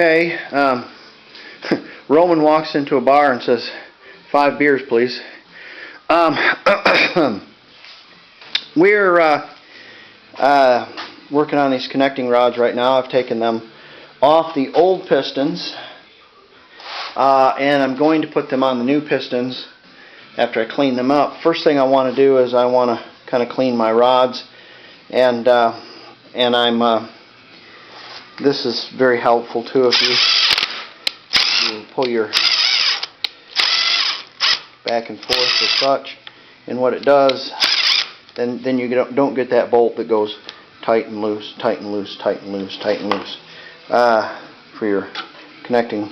Okay, Roman walks into a bar and says, 5 beers, please. We're working on these connecting rods right now. I've taken them off the old pistons, and I'm going to put them on the new pistons after I clean them up. First thing I want to do is I want to kind of clean my rods, and this is very helpful too if you pull your back and forth as such. And what it does, then you don't get that bolt that goes tight and loose, tight and loose, tight and loose, tight and loose for your connecting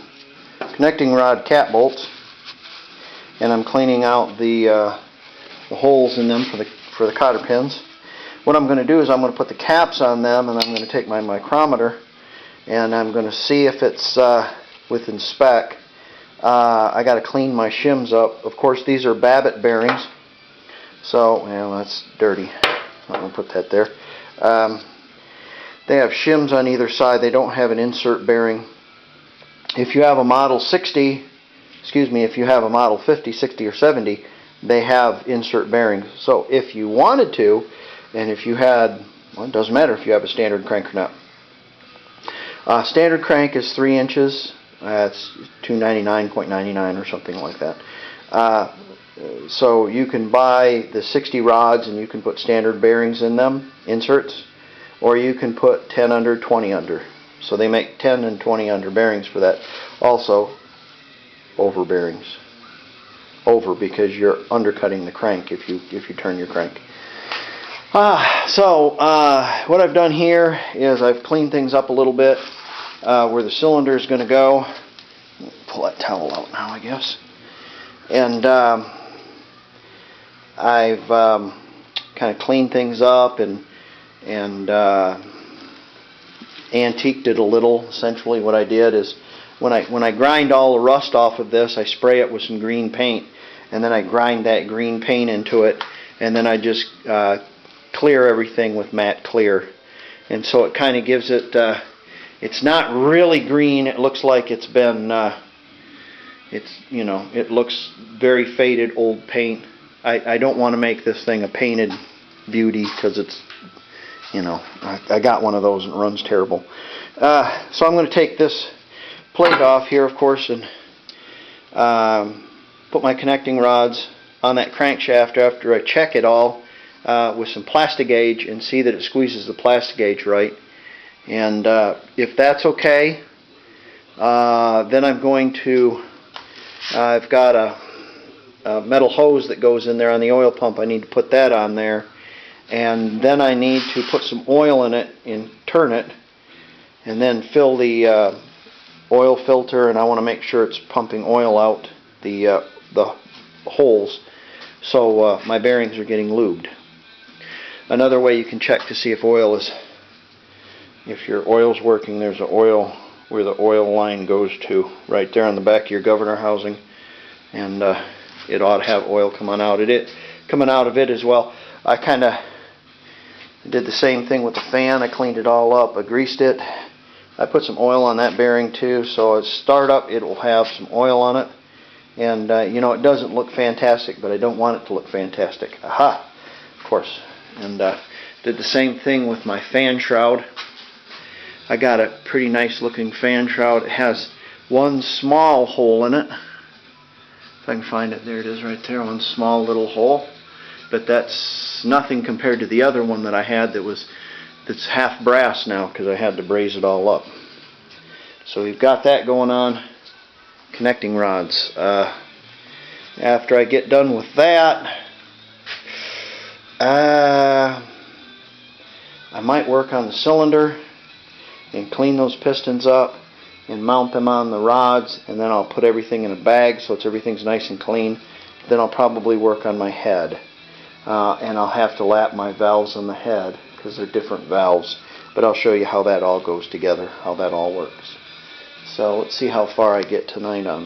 rod cap bolts. And I'm cleaning out the holes in them for the cotter pins. What I'm going to do is I'm going to put the caps on them, and I'm going to take my micrometer and I'm going to see if it's within spec. I got to clean my shims up. Of course, these are Babbitt bearings, so well, that's dirty. I'm going to put that there. They have shims on either side. They don't have an insert bearing. If you have a model 60, if you have a model 50, 60, or 70, they have insert bearings. So if you wanted to, and if you had, well, it doesn't matter if you have a standard crank or not. Standard crank is 3 inches. It's $299.99 or something like that. So you can buy the 60 rods and you can put standard bearings in them, inserts, or you can put 10 under, 20 under. So they make 10 and 20 under bearings for that. Also, over bearings. Over, because you're undercutting the crank if you turn your crank. So what I've done here is I've cleaned things up a little bit where the cylinder is going to go. Pull that towel out now, I guess. And I've kind of cleaned things up and antiqued it a little. Essentially what I did is when I grind all the rust off of this, I spray it with some green paint, and then I grind that green paint into it, and then I just clear everything with matte clear. And so it kind of gives it, it's not really green. It looks like it's been, it looks very faded old paint. I don't want to make this thing a painted beauty because it's, I got one of those and it runs terrible. So I'm going to take this plate off here, of course, and put my connecting rods on that crankshaft after I check it all with some Plastigauge and see that it squeezes the Plastigauge right. And if that's okay, then I'm going to, I've got a metal hose that goes in there on the oil pump. I need to put that on there, and then I need to put some oil in it and turn it, and then fill the oil filter, and I want to make sure it's pumping oil out the holes, so my bearings are getting lubed. Another way you can check to see if if your oil's working, there's an oil where the oil line goes to, right there on the back of your governor housing, and it ought to have oil coming out of it as well. I kind of did the same thing with the fan. I cleaned it all up. I greased it. I put some oil on that bearing too, so at startup it will have some oil on it. And it doesn't look fantastic, but I don't want it to look fantastic. Aha! Of course. And did the same thing with my fan shroud. I got a pretty nice looking fan shroud. It has one small hole in it. If I can find it, there it is right there, one small little hole. But that's nothing compared to the other one that I had that's half brass now because I had to braze it all up. So we've got that going on. Connecting rods. After I get done with that, I might work on the cylinder and clean those pistons up and mount them on the rods, and then I'll put everything in a bag so everything's nice and clean. Then I'll probably work on my head, and I'll have to lap my valves on the head because they're different valves, but I'll show you how that all goes together, how that all works. So let's see how far I get tonight on